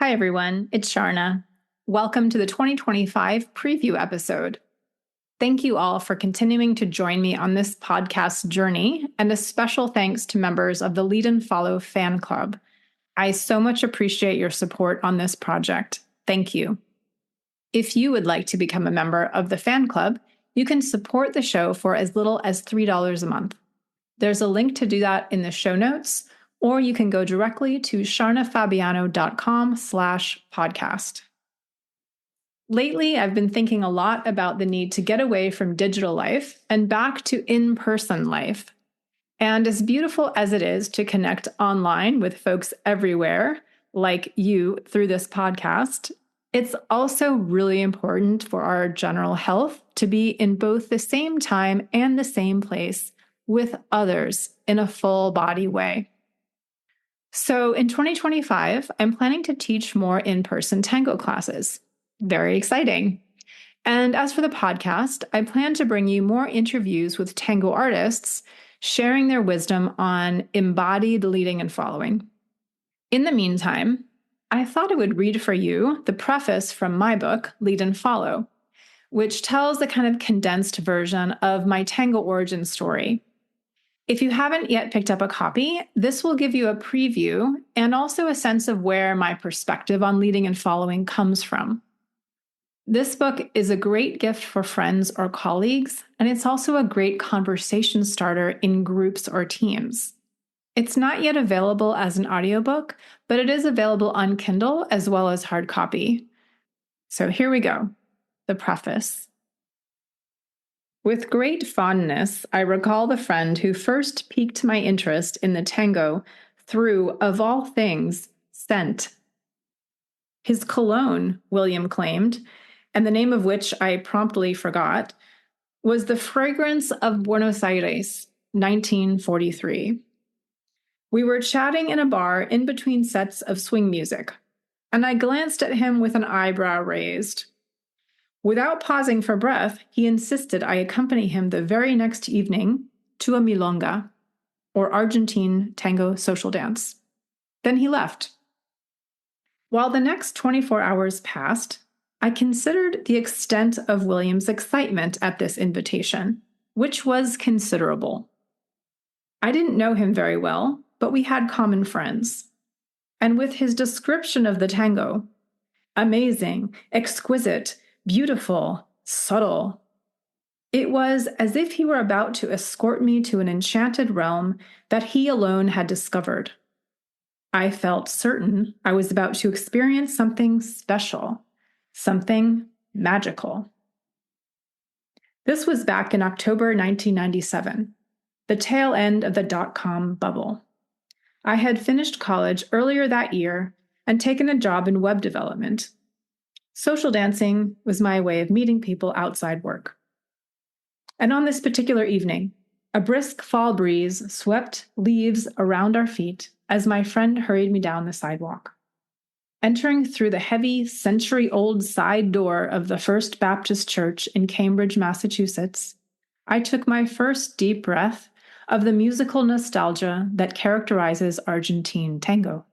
Hi, everyone. It's Sharna. Welcome to the 2025 preview episode. Thank you all for continuing to join me on this podcast journey, and a special thanks to members of the Lead and Follow fan club. I so much appreciate your support on this project. Thank you. If you would like to become a member of the fan club, you can support the show for as little as $3 a month. There's a link to do that in the show notes, or you can go directly to sharnafabiano.com/podcast. Lately, I've been thinking a lot about the need to get away from digital life and back to in-person life. And as beautiful as it is to connect online with folks everywhere, like you through this podcast, it's also really important for our general health to be in both the same time and the same place with others in a full body way. So in 2025, I'm planning to teach more in-person tango classes. Very exciting. And as for the podcast, I plan to bring you more interviews with tango artists, sharing their wisdom on embodied leading and following. In the meantime, I thought I would read for you the preface from my book, Lead and Follow, which tells a kind of condensed version of my tango origin story. If you haven't yet picked up a copy, this will give you a preview and also a sense of where my perspective on leading and following comes from. This book is a great gift for friends or colleagues, and it's also a great conversation starter in groups or teams. It's not yet available as an audiobook, but it is available on Kindle as well as hard copy. So here we go, the preface. With great fondness, I recall the friend who first piqued my interest in the tango through, of all things, scent. His cologne, William claimed, and the name of which I promptly forgot, was the fragrance of Buenos Aires, 1943. We were chatting in a bar in between sets of swing music, and I glanced at him with an eyebrow raised. Without pausing for breath, he insisted I accompany him the very next evening to a milonga, or Argentine tango social dance. Then he left. While the next 24 hours passed, I considered the extent of William's excitement at this invitation, which was considerable. I didn't know him very well, but we had common friends. And with his description of the tango, amazing, exquisite, beautiful, subtle, it was as if he were about to escort me to an enchanted realm that he alone had discovered. I felt certain I was about to experience something special, something magical. This was back in October 1997, the tail end of the dot-com bubble. I had finished college earlier that year and taken a job in web development. Social dancing was my way of meeting people outside work. And on this particular evening, a brisk fall breeze swept leaves around our feet as my friend hurried me down the sidewalk. Entering through the heavy, century-old side door of the First Baptist Church in Cambridge, Massachusetts, I took my first deep breath of the musical nostalgia that characterizes Argentine tango.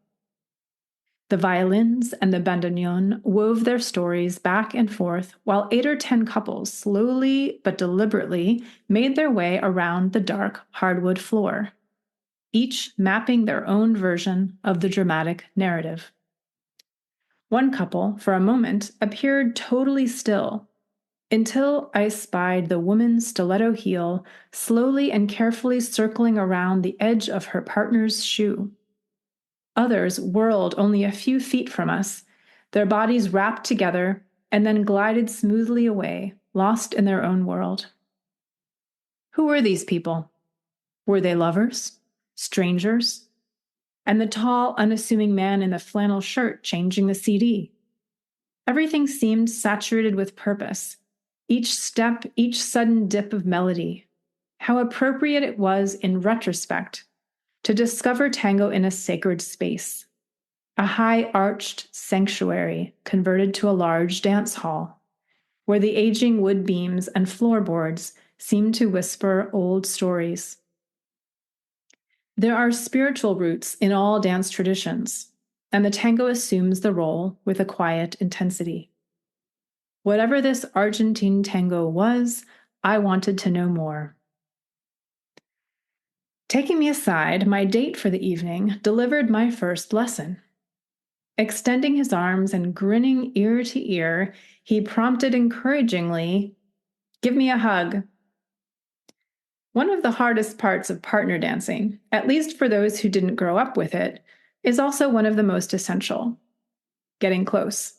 The violins and the bandoneon wove their stories back and forth while 8 or 10 couples slowly but deliberately made their way around the dark hardwood floor, each mapping their own version of the dramatic narrative. One couple, for a moment, appeared totally still, until I spied the woman's stiletto heel slowly and carefully circling around the edge of her partner's shoe. Others whirled only a few feet from us, their bodies wrapped together, and then glided smoothly away, lost in their own world. Who were these people? Were they lovers? Strangers? And the tall, unassuming man in the flannel shirt changing the CD? Everything seemed saturated with purpose. Each step, each sudden dip of melody. How appropriate it was in retrospect to discover tango in a sacred space, a high-arched sanctuary converted to a large dance hall, where the aging wood beams and floorboards seemed to whisper old stories. There are spiritual roots in all dance traditions, and the tango assumes the role with a quiet intensity. Whatever this Argentine tango was, I wanted to know more. Taking me aside, my date for the evening delivered my first lesson. Extending his arms and grinning ear to ear, he prompted encouragingly, "Give me a hug." One of the hardest parts of partner dancing, at least for those who didn't grow up with it, is also one of the most essential: getting close.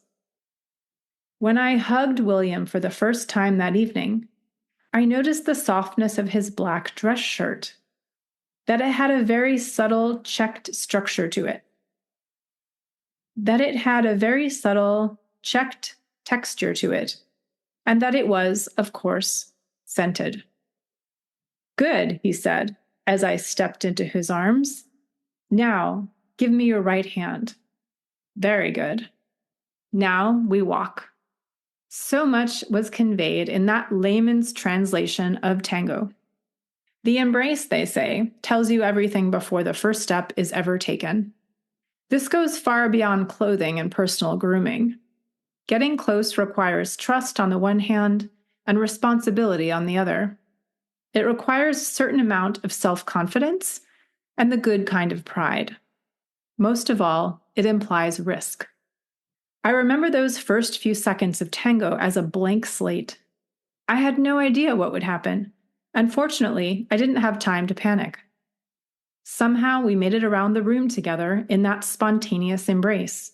When I hugged William for the first time that evening, I noticed the softness of his black dress shirt, that it had a very subtle, checked structure to it. And that it was, of course, scented. "Good," he said, as I stepped into his arms. "Now, give me your right hand." "Very good. Now we walk." So much was conveyed in that layman's translation of tango. The embrace, they say, tells you everything before the first step is ever taken. This goes far beyond clothing and personal grooming. Getting close requires trust on the one hand and responsibility on the other. It requires a certain amount of self-confidence and the good kind of pride. Most of all, it implies risk. I remember those first few seconds of tango as a blank slate. I had no idea what would happen. Unfortunately, I didn't have time to panic. Somehow we made it around the room together in that spontaneous embrace.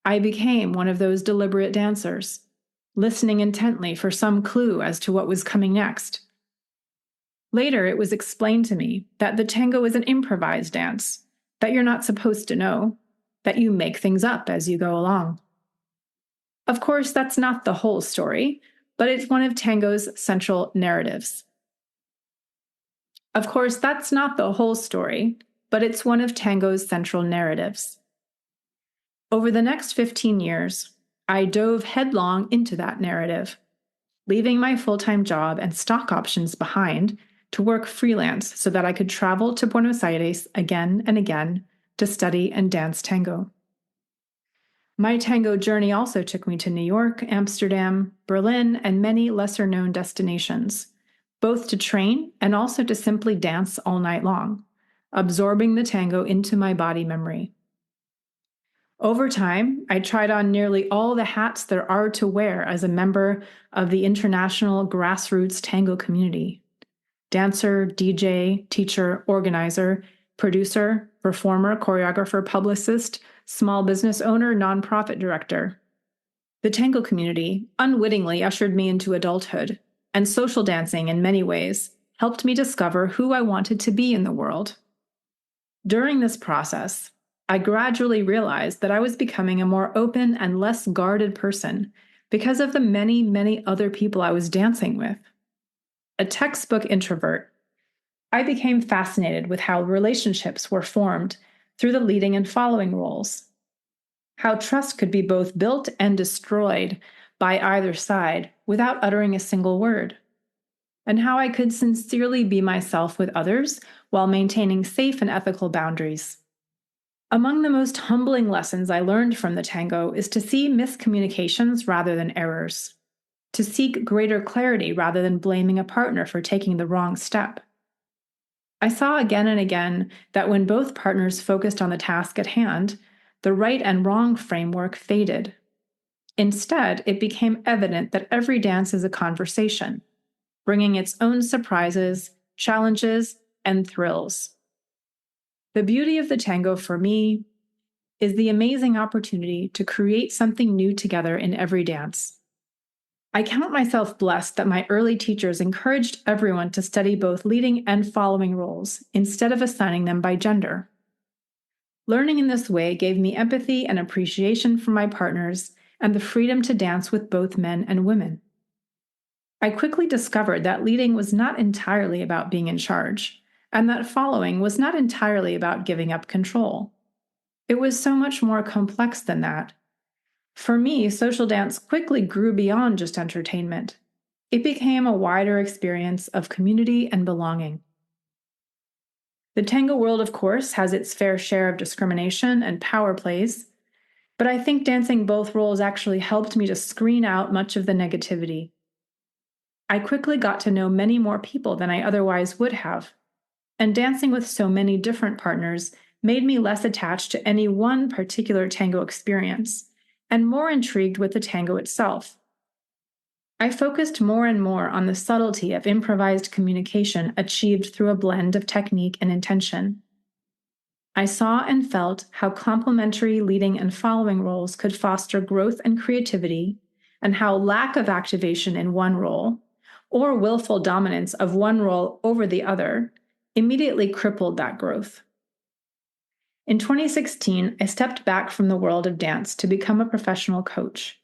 I became one of those deliberate dancers, listening intently for some clue as to what was coming next. Later, it was explained to me that the tango is an improvised dance, that you're not supposed to know, that you make things up as you go along. Of course, that's not the whole story, but it's one of tango's central narratives. Over the next 15 years, I dove headlong into that narrative, leaving my full-time job and stock options behind to work freelance so that I could travel to Buenos Aires again and again to study and dance tango. My tango journey also took me to New York, Amsterdam, Berlin, and many lesser-known destinations, both to train and also to simply dance all night long, absorbing the tango into my body memory. Over time, I tried on nearly all the hats there are to wear as a member of the international grassroots tango community: dancer, DJ, teacher, organizer, producer, performer, choreographer, publicist, small business owner, nonprofit director. The tango community unwittingly ushered me into adulthood, and social dancing in many ways helped me discover who I wanted to be in the world. During this process, I gradually realized that I was becoming a more open and less guarded person because of the many, many other people I was dancing with. A textbook introvert, I became fascinated with how relationships were formed through the leading and following roles, how trust could be both built and destroyed by either side without uttering a single word, and how I could sincerely be myself with others while maintaining safe and ethical boundaries. Among the most humbling lessons I learned from the tango is to see miscommunications rather than errors, to seek greater clarity rather than blaming a partner for taking the wrong step. I saw again and again that when both partners focused on the task at hand, the right and wrong framework faded. Instead, it became evident that every dance is a conversation, bringing its own surprises, challenges, and thrills. The beauty of the tango for me is the amazing opportunity to create something new together in every dance. I count myself blessed that my early teachers encouraged everyone to study both leading and following roles instead of assigning them by gender. Learning in this way gave me empathy and appreciation for my partners and the freedom to dance with both men and women. I quickly discovered that leading was not entirely about being in charge, and that following was not entirely about giving up control. It was so much more complex than that. For me, social dance quickly grew beyond just entertainment. It became a wider experience of community and belonging. The tango world, of course, has its fair share of discrimination and power plays, but I think dancing both roles actually helped me to screen out much of the negativity. I quickly got to know many more people than I otherwise would have, and dancing with so many different partners made me less attached to any one particular tango experience, and more intrigued with the tango itself. I focused more and more on the subtlety of improvised communication achieved through a blend of technique and intention. I saw and felt how complementary leading and following roles could foster growth and creativity, and how lack of activation in one role, or willful dominance of one role over the other, immediately crippled that growth. In 2016, I stepped back from the world of dance to become a professional coach.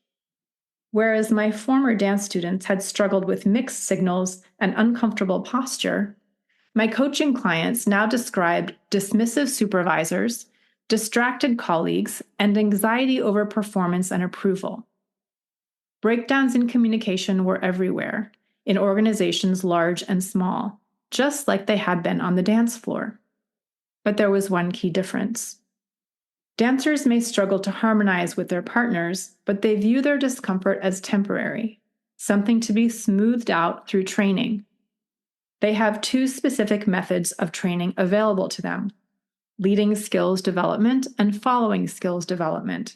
Whereas my former dance students had struggled with mixed signals and uncomfortable posture, my coaching clients now described dismissive supervisors, distracted colleagues, and anxiety over performance and approval. Breakdowns in communication were everywhere, in organizations large and small, just like they had been on the dance floor. But there was one key difference. Dancers may struggle to harmonize with their partners, but they view their discomfort as temporary, something to be smoothed out through training. They have two specific methods of training available to them: leading skills development and following skills development.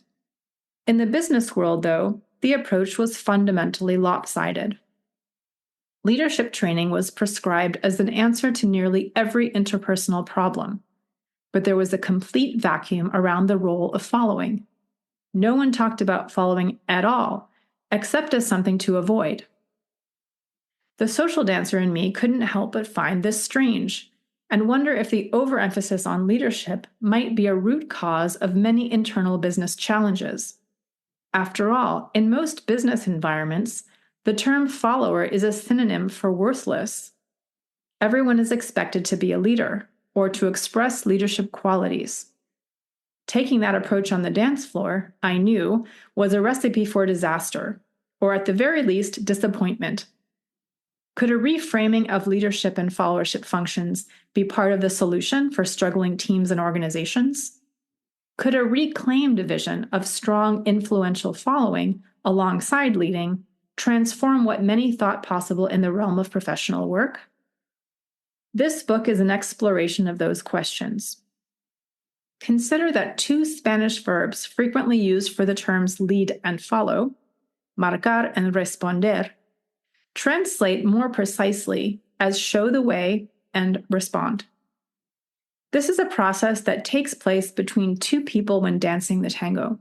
In the business world, though, the approach was fundamentally lopsided. Leadership training was prescribed as an answer to nearly every interpersonal problem, but there was a complete vacuum around the role of following. No one talked about following at all, except as something to avoid. The social dancer in me couldn't help but find this strange, and wonder if the overemphasis on leadership might be a root cause of many internal business challenges. After all, in most business environments, the term follower is a synonym for worthless. Everyone is expected to be a leader, or to express leadership qualities. Taking that approach on the dance floor, I knew, was a recipe for disaster, or at the very least, disappointment. Could a reframing of leadership and followership functions be part of the solution for struggling teams and organizations? Could a reclaimed vision of strong, influential following alongside leading transform what many thought possible in the realm of professional work? This book is an exploration of those questions. Consider that two Spanish verbs frequently used for the terms lead and follow, marcar and responder, translate more precisely as show the way and respond. This is a process that takes place between two people when dancing the tango,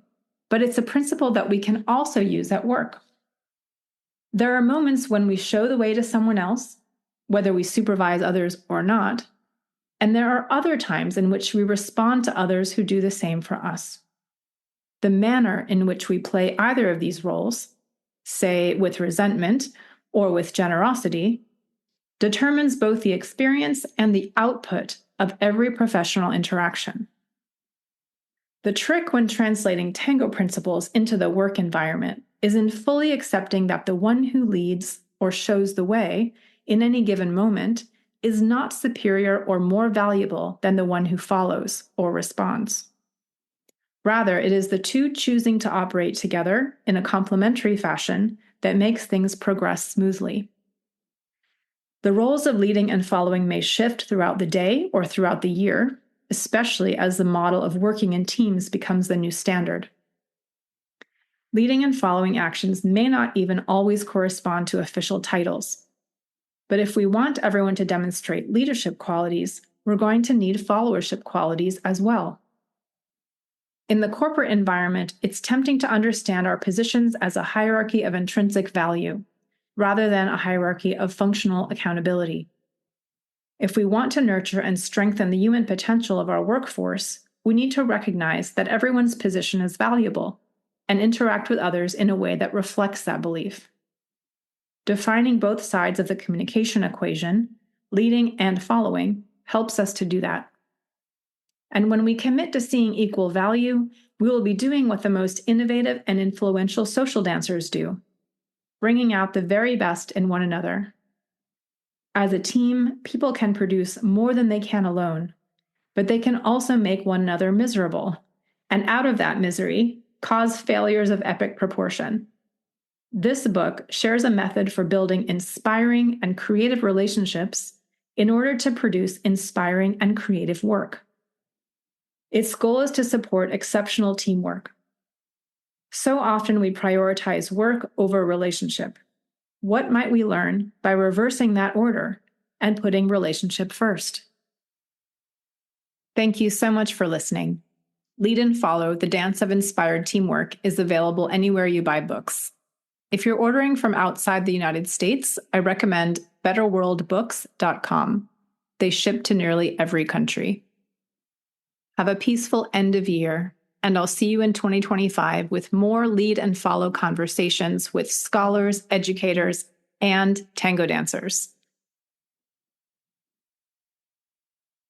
but it's a principle that we can also use at work. There are moments when we show the way to someone else, whether we supervise others or not, and there are other times in which we respond to others who do the same for us. The manner in which we play either of these roles, say with resentment or with generosity, determines both the experience and the output of every professional interaction. The trick when translating tango principles into the work environment is in fully accepting that the one who leads or shows the way in any given moment is not superior or more valuable than the one who follows or responds. Rather, it is the two choosing to operate together in a complementary fashion that makes things progress smoothly. The roles of leading and following may shift throughout the day or throughout the year, especially as the model of working in teams becomes the new standard. Leading and following actions may not even always correspond to official titles. But if we want everyone to demonstrate leadership qualities, we're going to need followership qualities as well. In the corporate environment, it's tempting to understand our positions as a hierarchy of intrinsic value, rather than a hierarchy of functional accountability. If we want to nurture and strengthen the human potential of our workforce, we need to recognize that everyone's position is valuable and interact with others in a way that reflects that belief. Defining both sides of the communication equation, leading and following, helps us to do that. And when we commit to seeing equal value, we will be doing what the most innovative and influential social dancers do, bringing out the very best in one another. As a team, people can produce more than they can alone, but they can also make one another miserable, and out of that misery, cause failures of epic proportion. This book shares a method for building inspiring and creative relationships in order to produce inspiring and creative work. Its goal is to support exceptional teamwork. So often we prioritize work over relationship. What might we learn by reversing that order and putting relationship first? Thank you so much for listening. Lead and Follow, The Dance of Inspired Teamwork is available anywhere you buy books. If you're ordering from outside the United States, I recommend betterworldbooks.com. They ship to nearly every country. Have a peaceful end of year, and I'll see you in 2025 with more Lead and Follow conversations with scholars, educators, and tango dancers.